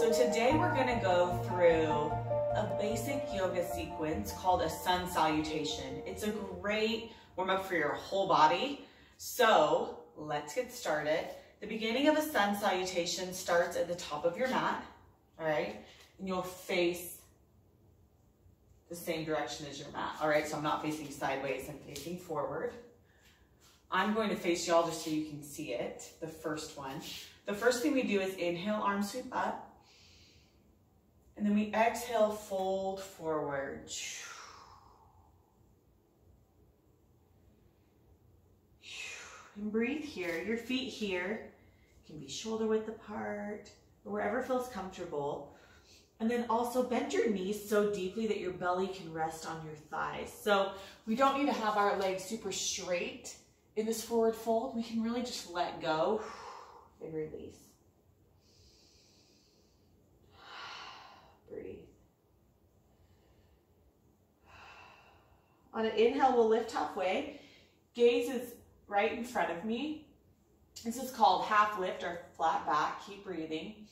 So today we're gonna go through a basic yoga sequence called a sun salutation. It's a great warm up for your whole body. So let's get started. The beginning of a sun salutation starts at the top of your mat, all right? And you'll face the same direction as your mat, all right? So I'm not facing sideways, I'm facing forward. I'm going to face y'all just so you can see it, the first one. The first thing we do is inhale, arm sweep up. And then we exhale, fold forward. And breathe here. Your feet here can be shoulder width apart or wherever feels comfortable. And then also bend your knees so deeply that your belly can rest on your thighs. So we don't need to have our legs super straight in this forward fold. We can really just let go and release. Breathe. On an inhale, we'll lift halfway. Gaze is right in front of me. This is called half lift or flat back. Keep breathing.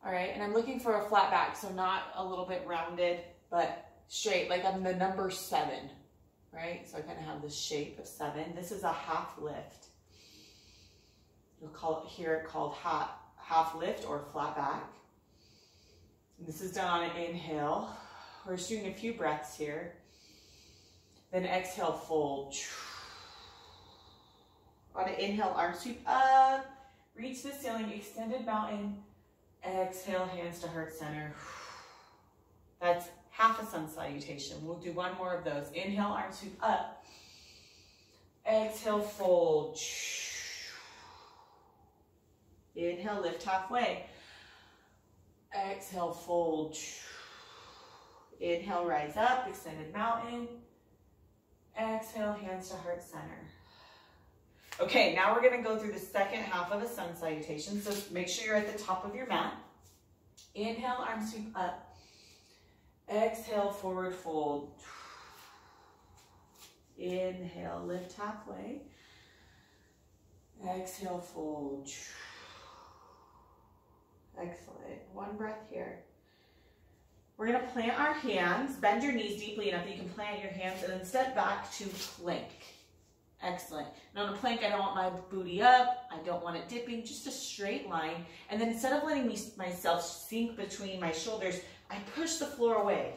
All right, and I'm looking for a flat back, so not a little bit rounded, but straight, like I'm the number 7, right? So I kind of have this shape of 7. This is a half lift. You'll hear it called half lift or flat back. And this is done on an inhale. We're just doing a few breaths here. Then exhale, fold. On an inhale, arm sweep up, reach the ceiling, extended mountain. Exhale, hands to heart center. That's half a sun salutation. We'll do one more of those. Inhale, arm sweep up. Exhale, fold. Inhale, lift halfway. Exhale, fold. Inhale, rise up, extended mountain. Exhale, hands to heart center. Okay, now we're gonna go through the second half of a sun salutation. So make sure you're at the top of your mat. Inhale, arm sweep up. Exhale, forward fold. Inhale, lift halfway. Exhale, fold. Excellent. One breath here. We're going to plant our hands. Bend your knees deeply enough that you can plant your hands and then step back to plank. Excellent. And on a plank, I don't want my booty up. I don't want it dipping. Just a straight line. And then instead of letting myself sink between my shoulders, I push the floor away.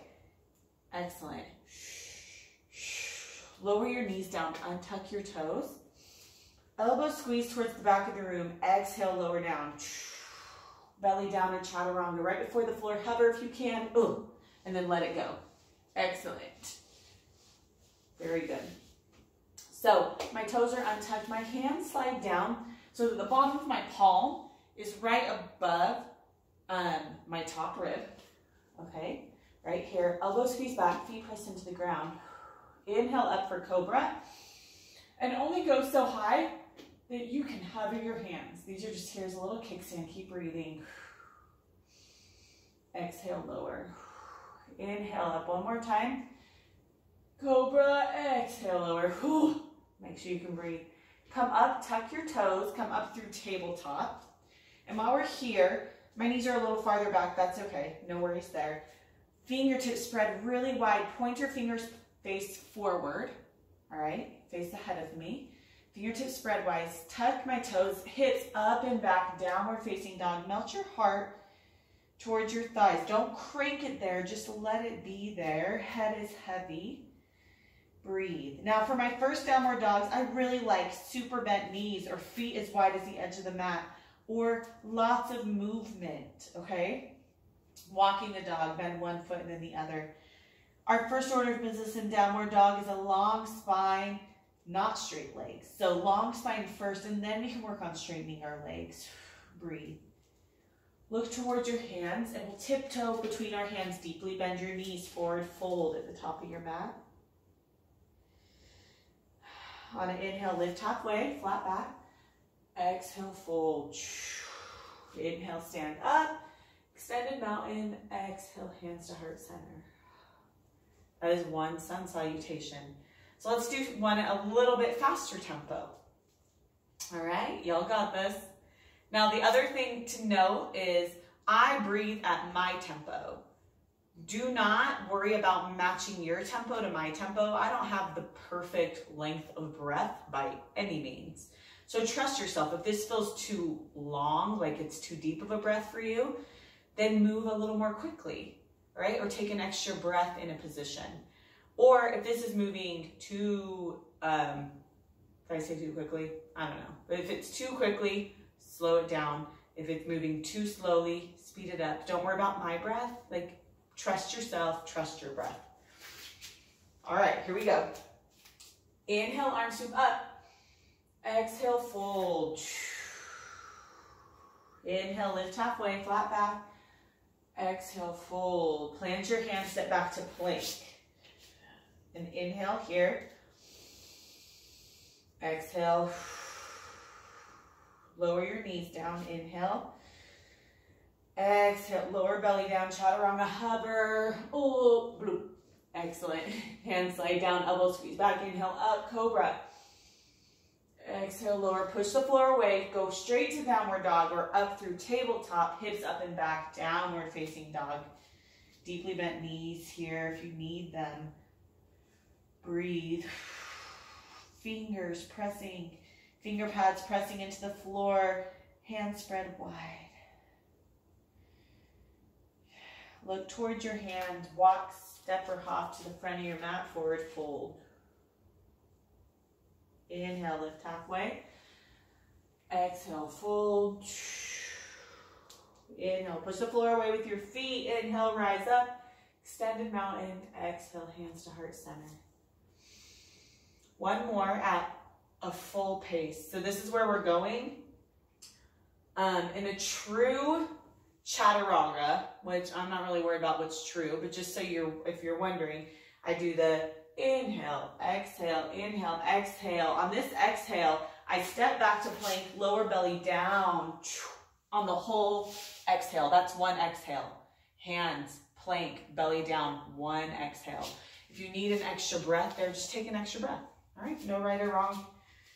Excellent. Lower your knees down. Untuck your toes. Elbows squeeze towards the back of the room. Exhale, lower down. Belly down or chaturanga right before the floor. Hover if you can. Ooh, and then let it go. Excellent. Very good. So my toes are untucked. My hands slide down so that the bottom of my palm is right above my top rib. Okay, right here. Elbows squeeze back, feet press into the ground. Inhale up for cobra. And only go so high that you can hover your hands. These are just, here's a little kickstand. Keep breathing. Exhale, lower. Inhale up one more time. Cobra, exhale, lower. Whew. Make sure you can breathe. Come up, tuck your toes, come up through tabletop. And while we're here, my knees are a little farther back. That's okay, no worries there. Fingertips spread really wide. Point your fingers face forward. All right, face ahead of me. Fingertips spread wide, tuck my toes, hips up and back, downward facing dog. Melt your heart towards your thighs. Don't crank it there, just let it be there. Head is heavy. Breathe. Now for my first downward dogs, I really like super bent knees or feet as wide as the edge of the mat or lots of movement, okay? Walking the dog, bend one foot and then the other. Our first order of business in downward dog is a long spine, not straight legs. So long spine first, and then we can work on straightening our legs. Breathe. Look towards your hands, and we'll tiptoe between our hands deeply. Bend your knees forward, fold at the top of your mat. On an inhale, lift halfway, flat back. Exhale, fold. Inhale, stand up. Extended mountain. Exhale, hands to heart center. That is one sun salutation. So let's do one a little bit faster tempo. All right, y'all got this. Now the other thing to note is I breathe at my tempo. Do not worry about matching your tempo to my tempo. I don't have the perfect length of breath by any means. So trust yourself. If this feels too long, like it's too deep of a breath for you, then move a little more quickly, right? Or take an extra breath in a position. Or if this is moving too, did I say too quickly? I don't know. But if it's too quickly, slow it down. If it's moving too slowly, speed it up. Don't worry about my breath. Like, trust yourself, trust your breath. All right, here we go. Inhale, arms sweep up. Exhale, fold. Inhale, lift halfway, flat back. Exhale, fold. Plant your hands, step back to plank. And inhale here. Exhale. Lower your knees down. Inhale. Exhale. Lower belly down. Chaturanga hover. Oh, bloop. Excellent. Hands slide down. Elbows squeeze back. Inhale up. Cobra. Exhale. Lower. Push the floor away. Go straight to downward dog or up through tabletop. Hips up and back. Downward facing dog. Deeply bent knees here if you need them. Breathe. Fingers pressing. Finger pads pressing into the floor. Hands spread wide. Look towards your hand. Walk, step, or hop to the front of your mat. Forward fold. Inhale, lift halfway. Exhale, fold. Inhale, push the floor away with your feet. Inhale, rise up. Extended mountain. Exhale, hands to heart center. One more at a full pace. So this is where we're going. In a true chaturanga, which I'm not really worried about what's true, but just so if you're wondering, I do the inhale, exhale, inhale, exhale. On this exhale, I step back to plank, lower belly down on the whole exhale. That's one exhale. Hands, plank, belly down, one exhale. If you need an extra breath there, just take an extra breath. All right, no right or wrong.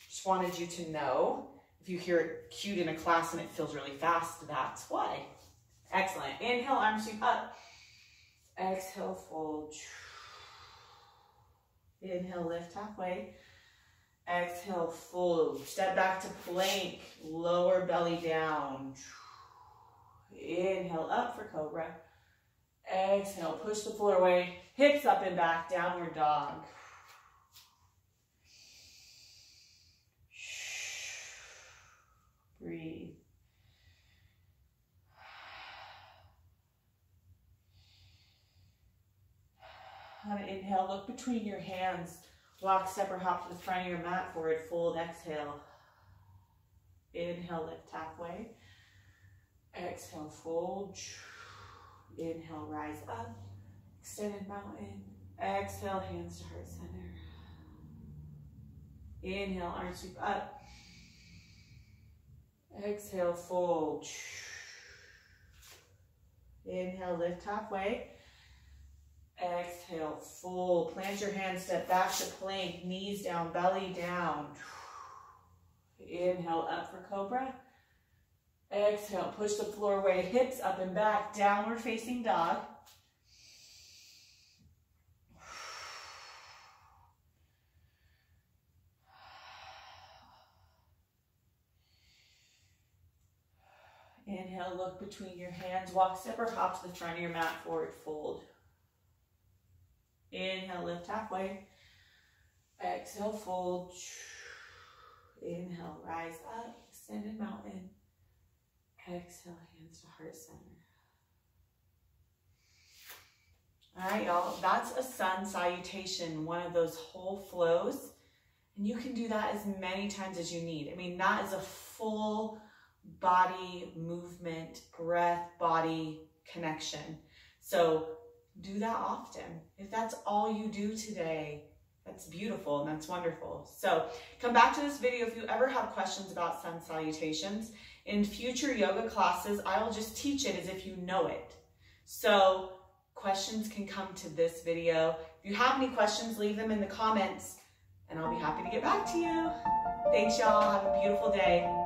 Just wanted you to know. If you hear it cued in a class and it feels really fast, that's why. Excellent. Inhale, arms sweep up. Exhale, fold. Inhale, lift halfway. Exhale, fold. Step back to plank. Lower belly down. Inhale, up for cobra. Exhale, push the floor away. Hips up and back, downward dog. Breathe. On an inhale, look between your hands. Walk, step, or hop to the front of your mat. Forward fold, exhale. Inhale, lift halfway. Exhale, fold. Inhale, rise up. Extended mountain. Exhale, hands to heart center. Inhale, arms sweep up. Exhale, fold. Inhale, lift halfway. Exhale, fold. Plant your hands, step back to plank. Knees down, belly down. Inhale, up for cobra. Exhale, push the floor away. Hips up and back. Downward facing dog. Inhale, look between your hands. Walk, step, or hop to the front of your mat. Forward fold. Inhale, lift halfway. Exhale, fold. Inhale, rise up. Extended mountain. Exhale, hands to heart center. All right, y'all. That's a sun salutation, one of those whole flows. And you can do that as many times as you need. I mean, that is a full body movement, breath, body connection. So do that often. If that's all you do today, that's beautiful and that's wonderful. So come back to this video if you ever have questions about sun salutations. In future yoga classes, I'll just teach it as if you know it. So questions can come to this video. If you have any questions, leave them in the comments and I'll be happy to get back to you. Thanks, y'all. Have a beautiful day.